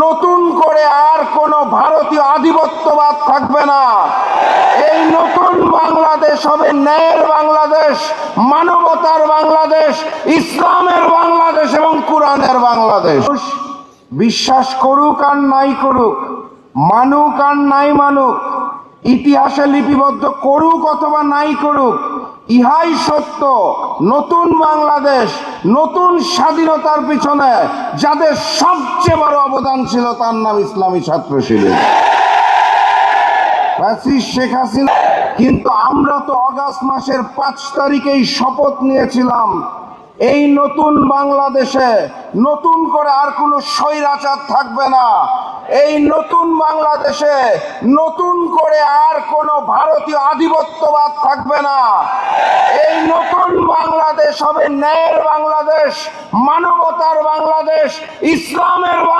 নতুন করে আর কোনো ভারতীয় আধিপত্যবাদ থাকবে না। এই নতুন বাংলাদেশ হবে ন্যায়ের বাংলাদেশ, মানবতার বাংলাদেশ, ইসলামের বাংলাদেশ এবং কোরআনের বাংলাদেশ। বিশ্বাস করুক আর নাই করুক, মানুক আর নাই মানুক, ইতিহাসে লিপিবদ্ধ করুক অথবা নাই করুক, ইহাই সত্য। নতুন বাংলাদেশ, নতুন স্বাধীনতার পিছনে যাদের সবচেয়ে বড় অবদান ছিল তার নাম ইসলামী ছাত্র শিবির, শেখ হাসিনা। কিন্তু আমরা তো আগস্ট মাসের 5 তারিখেই শপথ নিয়েছিলাম এই নতুন বাংলাদেশে নতুন করে আর কোনো স্বৈরাচার থাকবে না। এই নতুন বাংলাদেশে নতুন করে আর কোনো ভারতীয় আধিপত্যবাদ থাকবে না। এই নতুন বাংলাদেশ হবে ন্যায়ের বাংলাদেশ, মানবতার বাংলাদেশ, ইসলামের বাংলাদেশ।